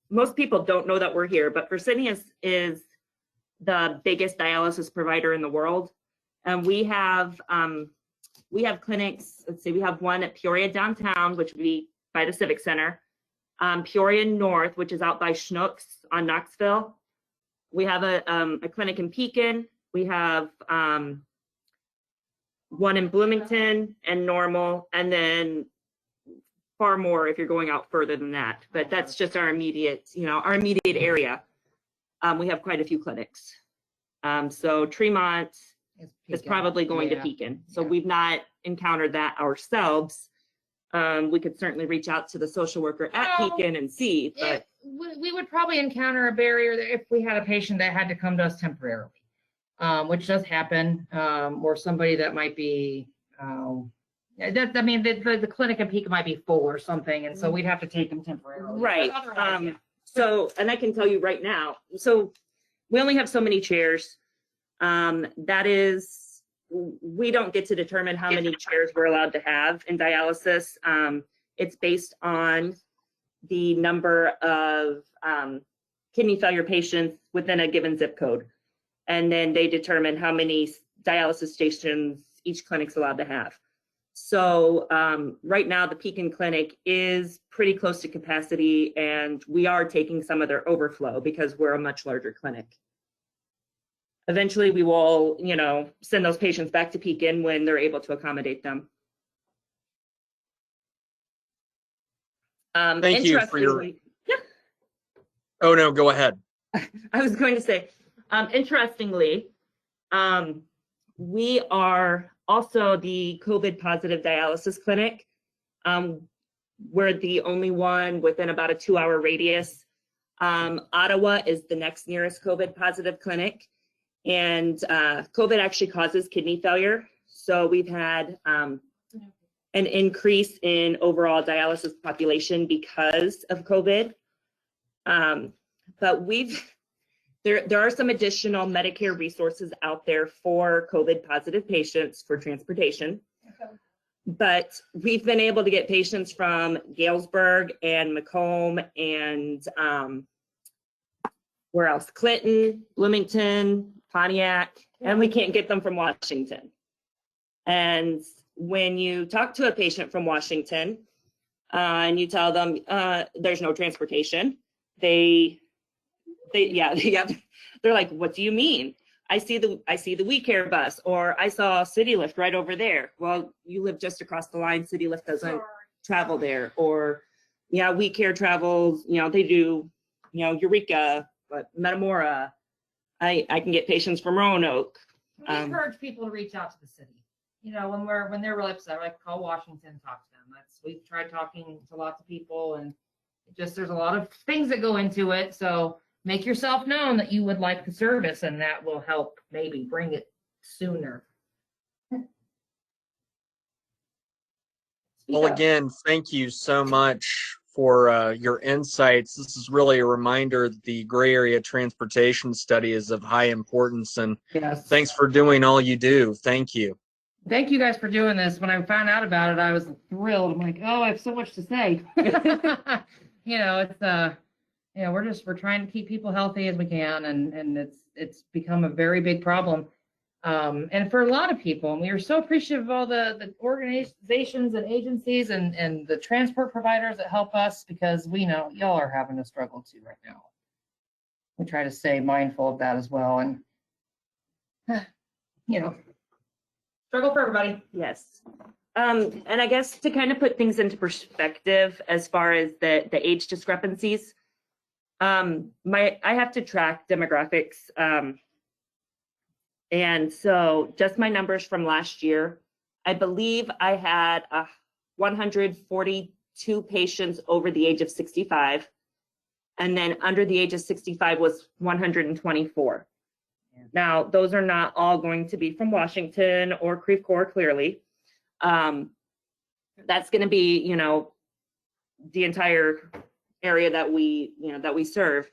most people don't know that we're here, but Fresenius is the biggest dialysis provider in the world, and we have clinics. Let's see, we have one at Peoria downtown, which would be by the Civic Center. Peoria North, which is out by Schnucks on Knoxville. We have a clinic in Pekin. We have one in Bloomington and Normal, and then far more if you're going out further than that. But that's just our immediate area. We have quite a few clinics. So Tremont is probably going to Pekin. So we've not encountered that ourselves. We could certainly reach out to the social worker at Pekin and see, but we would probably encounter a barrier if we had a patient that had to come to us temporarily, which does happen, or somebody that might be, the clinic in Pekin might be full or something, and so we'd have to take them temporarily. Right. So, and I can tell you right now, so we only have so many chairs. We don't get to determine how many chairs we're allowed to have in dialysis. It's based on the number of kidney failure patients within a given zip code. And then they determine how many dialysis stations each clinic's allowed to have. So right now, the Pekin clinic is pretty close to capacity, and we are taking some of their overflow because we're a much larger clinic. Eventually, we will, send those patients back to Pekin when they're able to accommodate them. Thank you for your. Yeah. Oh no, go ahead. I was going to say, interestingly, we are also the COVID positive dialysis clinic. We're the only one within about a 2-hour radius. Ottawa is the next nearest COVID positive clinic. And COVID actually causes kidney failure. So we've had an increase in overall dialysis population because of COVID. But there are some additional Medicare resources out there for COVID positive patients for transportation. Okay. But we've been able to get patients from Galesburg and Macomb and where else? Clinton, Bloomington, Pontiac, and we can't get them from Washington. And when you talk to a patient from Washington and you tell them there's no transportation, yeah, they're like, what do you mean? I see the We Care bus, or I saw City Lift right over there. Well, you live just across the line. City Lift doesn't travel there. Or yeah, We Care travels, they do, Eureka, but Metamora. I can get patients from Roanoke. We encourage people to reach out to the city. When they're really upset, like call Washington, talk to them. We've tried talking to lots of people, and there's a lot of things that go into it. So make yourself known that you would like the service, and that will help maybe bring it sooner. Well, again, thank you so much for your insights. This is really a reminder that the gray area transportation study is of high importance, and yes, thanks for doing all you do. Thank you. Thank you guys for doing this. When I found out about it, I was thrilled. I'm like, oh, I have so much to say. We're trying to keep people healthy as we can, and it's become a very big problem. And for a lot of people, and we are so appreciative of all the organizations and agencies and the transport providers that help us, because we know y'all are having a struggle too right now. We try to stay mindful of that as well, and struggle for everybody. Yes. And I guess to kind of put things into perspective as far as the age discrepancies, I have to track demographics. And so just my numbers from last year, I believe I had 142 patients over the age of 65. And then under the age of 65 was 124. Now, those are not all going to be from Washington or Creve Coeur, clearly. That's going to be, the entire area that we serve.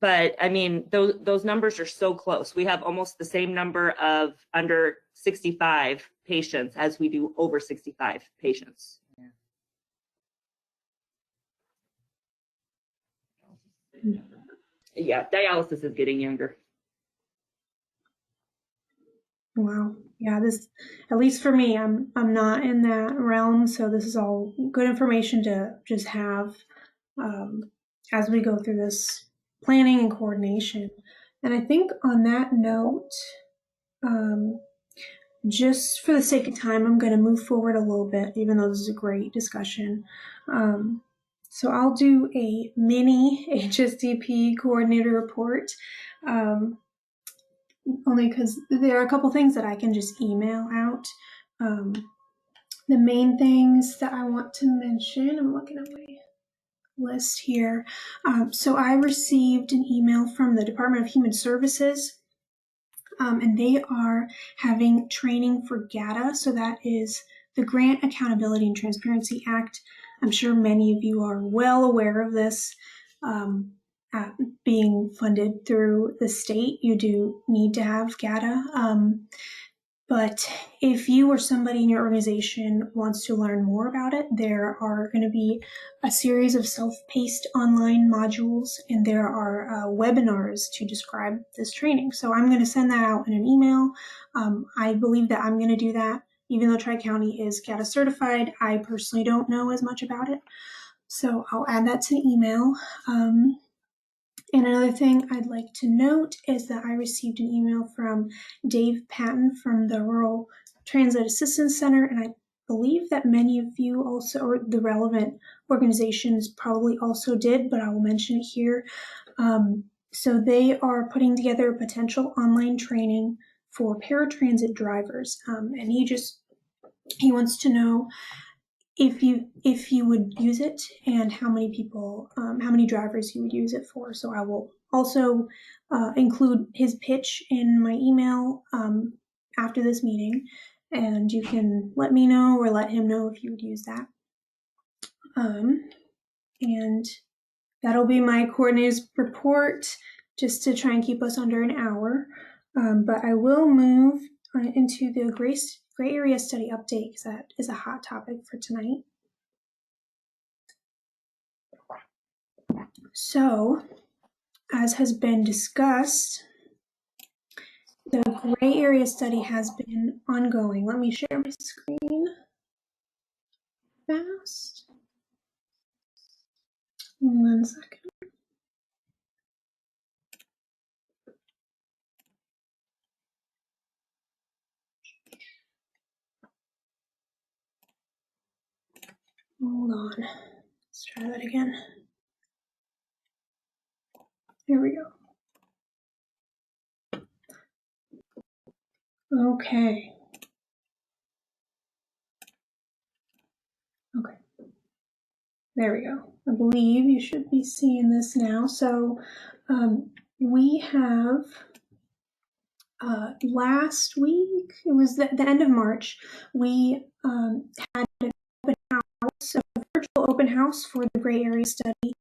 But I mean, those numbers are so close. We have almost the same number of under 65 patients as we do over 65 patients. Yeah, dialysis is getting younger. Wow. Yeah, this, at least for me, I'm not in that realm, so this is all good information to just have as we go through this planning and coordination. And I think on that note, just for the sake of time, I'm going to move forward a little bit, even though this is a great discussion. So I'll do a mini HSTP coordinator report, only because there are a couple things that I can just email out. The main things that I want to mention, I'm looking at my list here. So I received an email from the Department of Human Services, and they are having training for GATA. So that is the Grant Accountability and Transparency Act. I'm sure many of you are well aware of this. Being funded through the state, you do need to have GATA. But if you or somebody in your organization wants to learn more about it, there are going to be a series of self-paced online modules, and there are webinars to describe this training. So I'm going to send that out in an email. I believe that I'm going to do that. Even though Tri-County is GATA certified, I personally don't know as much about it. So I'll add that to the email. And another thing I'd like to note is that I received an email from Dave Patton from the Rural Transit Assistance Center, and I believe that many of you also, or the relevant organizations probably also did, but I will mention it here. So they are putting together a potential online training for paratransit drivers, and he wants to know if you would use it and how many people, how many drivers you would use it for. So I will also include his pitch in my email after this meeting, and you can let me know or let him know if you would use that. And that'll be my coordinator's report, just to try and keep us under an hour. But I will move into the gray area study update, because that is a hot topic for tonight. So, as has been discussed, The gray area study has been ongoing. Let me share my screen fast. 1 second. Hold on. Let's try that again. Here we go. Okay. Okay. There we go. I believe you should be seeing this now. So we have last week, it was the end of March, we had an open house, a virtual open house for the gray area study.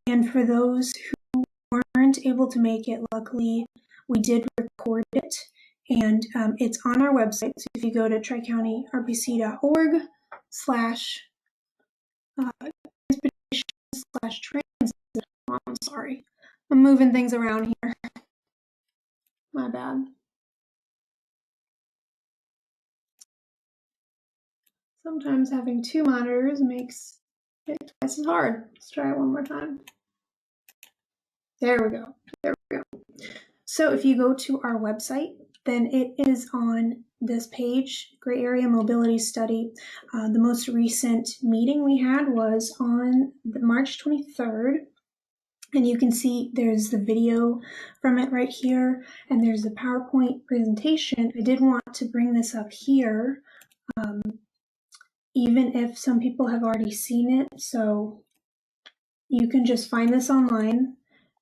And for those who weren't able to make it, luckily, we did record it. And it's on our website. So if you go to tricountyrpc.org/transit, I'm sorry, I'm moving things around here. My bad. Sometimes having two monitors makes it twice as hard. Let's try it one more time. There we go. There we go. So if you go to our website, then it is on this page, Gray Area Mobility Study. The most recent meeting we had was on March 23rd. And you can see there's the video from it right here, and there's the PowerPoint presentation. I did want to bring this up here, even if some people have already seen it. So you can just find this online,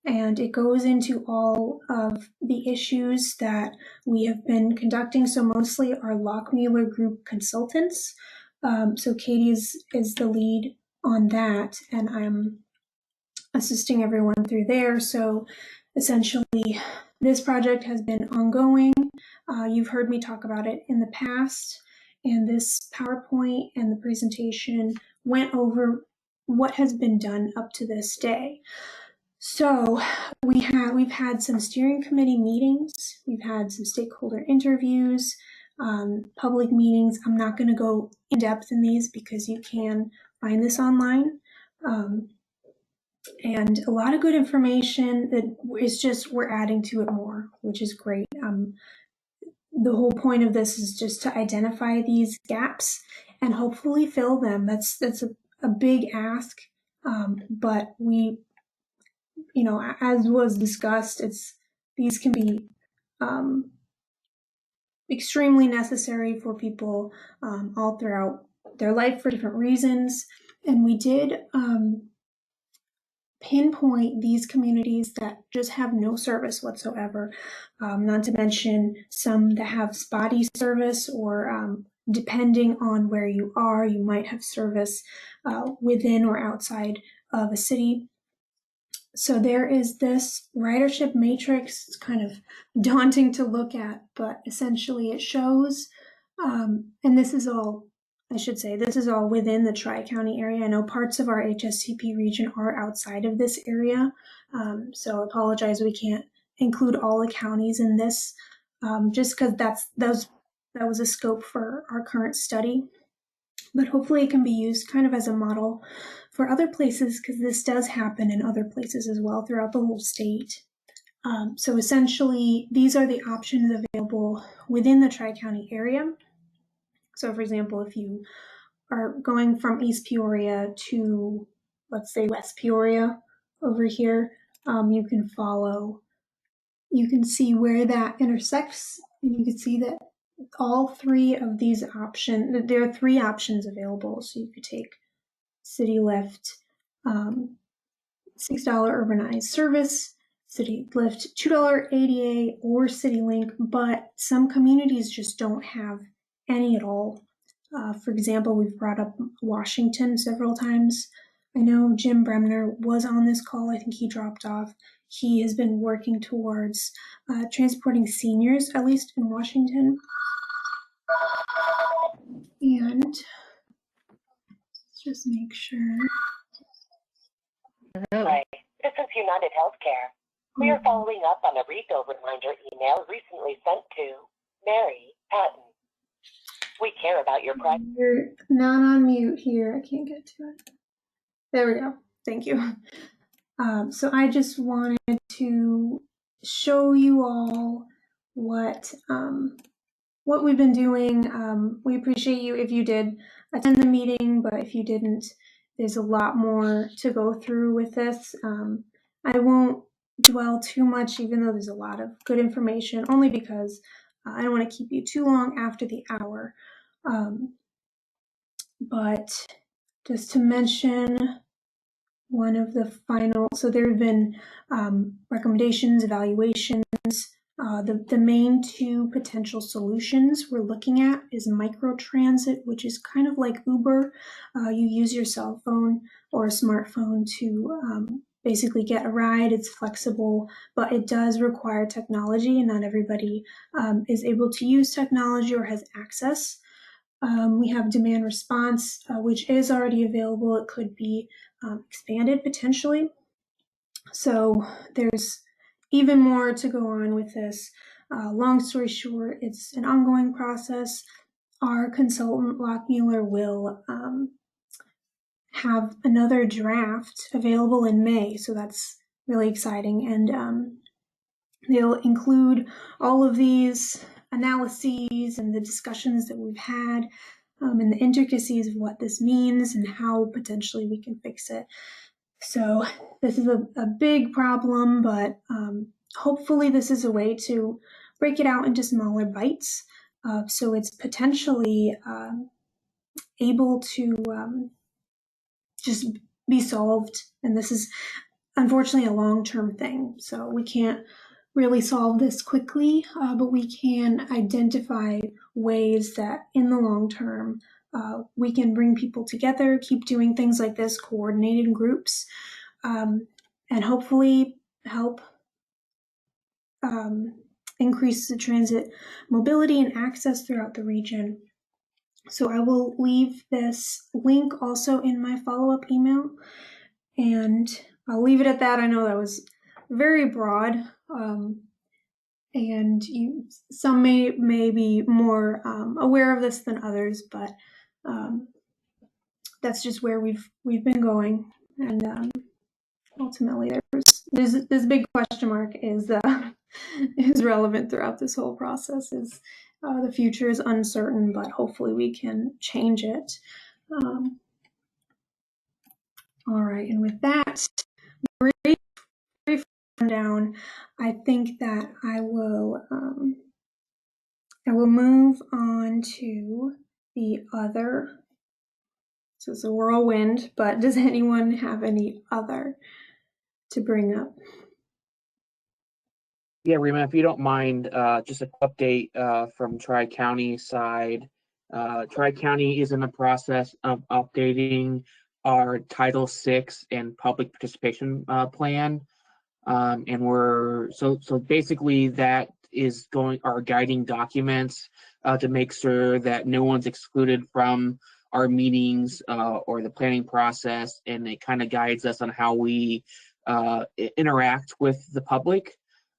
and it goes into all of the issues that we have been conducting. So mostly our Lockmuller group consultants. So Katie is the lead on that, and I'm assisting everyone through there. So essentially, this project has been ongoing. You've heard me talk about it in the past, and this PowerPoint and the presentation went over what has been done up to this day. So we've had some steering committee meetings, we've had some stakeholder interviews, public meetings. I'm not going to go in depth in these because you can find this online. And a lot of good information that is just, we're adding to it more, which is great. The whole point of this is just to identify these gaps and hopefully fill them. That's a big ask, but we, you know, as was discussed, these can be extremely necessary for people all throughout their life for different reasons. And we did pinpoint these communities that just have no service whatsoever, not to mention some that have spotty service, or depending on where you are, you might have service within or outside of a city. So there is this ridership matrix. It's kind of daunting to look at, but essentially it shows, and this is all, I should say, this is all within the Tri-County area. I know parts of our HSTP region are outside of this area, so I apologize we can't include all the counties in this, just because that was a scope for our current study. But hopefully it can be used kind of as a model for other places, because this does happen in other places as well throughout the whole state. So essentially, these are the options available within the Tri-County area. So for example, if you are going from East Peoria to, let's say, West Peoria over here, you can see where that intersects, and you can see that all three of these options, there are three options available. So you could take City Lift, $6 urbanized service, City Lift, $2 ADA, or City Link, but some communities just don't have any at all. For example, we've brought up Washington several times. I know Jim Bremner was on this call. I think he dropped off. He has been working towards transporting seniors, at least in Washington. And let's just make sure. Right. This is United Healthcare. We are following up on a refill reminder email recently sent to Mary Patton. We care about your privacy. You're not on mute here. I can't get to it. There we go. Thank you. So I just wanted to show you all what we've been doing. We appreciate you if you did attend the meeting, but if you didn't, there's a lot more to go through with this. I won't dwell too much, even though there's a lot of good information, only because I don't want to keep you too long after the hour. But just to mention one of the final, so there have been recommendations, evaluations. The main two potential solutions we're looking at is microtransit, which is kind of like Uber. You use your cell phone or a smartphone to basically get a ride. It's flexible, but it does require technology, and not everybody is able to use technology or has access. We have demand response, which is already available. It could be expanded potentially. So there's even more to go on with this. Long story short, it's an ongoing process. Our consultant, Lockmuller, will have another draft available in May, so that's really exciting. And they'll include all of these analyses and the discussions that we've had and the intricacies of what this means and how potentially we can fix it. So this is a big problem, but hopefully this is a way to break it out into smaller bites, so it's potentially able to just be solved. And this is unfortunately a long-term thing, so we can't really solve this quickly, but we can identify ways that in the long term we can bring people together, keep doing things like this, coordinated groups, and hopefully help increase the transit mobility and access throughout the region. So I will leave this link also in my follow-up email, and I'll leave it at that. I know that was very broad, and some may be more aware of this than others, but that's just where we've been going. And ultimately, there's this big question mark is relevant throughout this whole process. Is the future is uncertain, but hopefully we can change it. All right, and with that brief rundown, I think that I will move on to the other. So it's a whirlwind, but does anyone have any other to bring up? Yeah, Rima, if you don't mind, just an update from Tri-County side. Tri-County is in the process of updating our Title VI and public participation plan. And we're, so basically that is our guiding documents to make sure that no one's excluded from our meetings or the planning process, and it kind of guides us on how we interact with the public.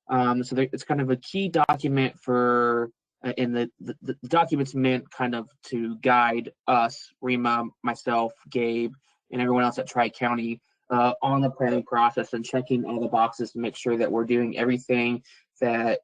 So it's kind of a key document for, and the document's meant kind of to guide us, Rima, myself, Gabe, and everyone else at Tri-County on the planning process and checking all the boxes to make sure that we're doing everything that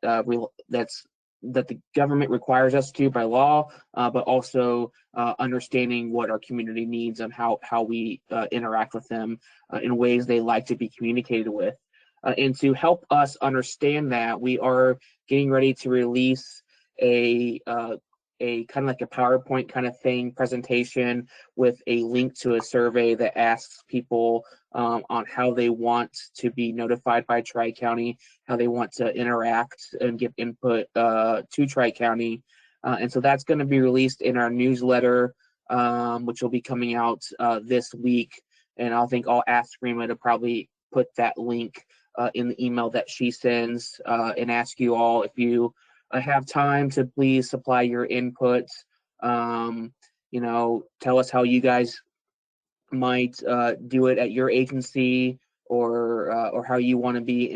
that the government requires us to by law, but also understanding what our community needs and how we interact with them in ways they like to be communicated with. And to help us understand that, we are getting ready to release a kind of like a PowerPoint kind of thing presentation with a link to a survey that asks people on how they want to be notified by Tri-County, how they want to interact and give input to Tri-County. And so that's going to be released in our newsletter, which will be coming out this week. And I'll ask Rima to probably put that link in the email that she sends and ask you all if you have time to please supply your input. You know, tell us how you guys might do it at your agency. or how you want to be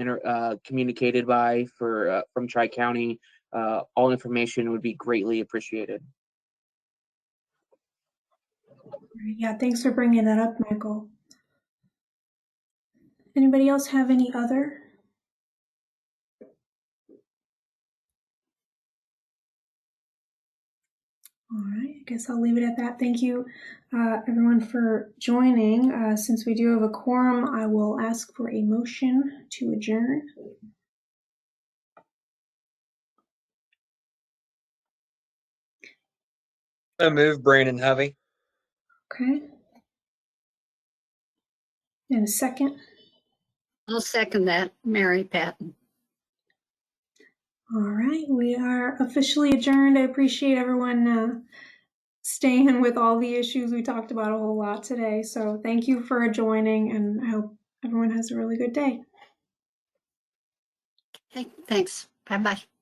communicated by from Tri-County, all information would be greatly appreciated. Yeah, thanks for bringing that up, Michael. Anybody else have any other? All right, I guess I'll leave it at that. Thank you, everyone, for joining. Since we do have a quorum, I will ask for a motion to adjourn. I move Brandon Hovey. Okay. And a second. I'll second that, Mary Patton. All right, we are officially adjourned. I appreciate everyone staying with all the issues we talked about a whole lot today. So thank you for joining, and I hope everyone has a really good day. Okay, thanks. Bye-bye.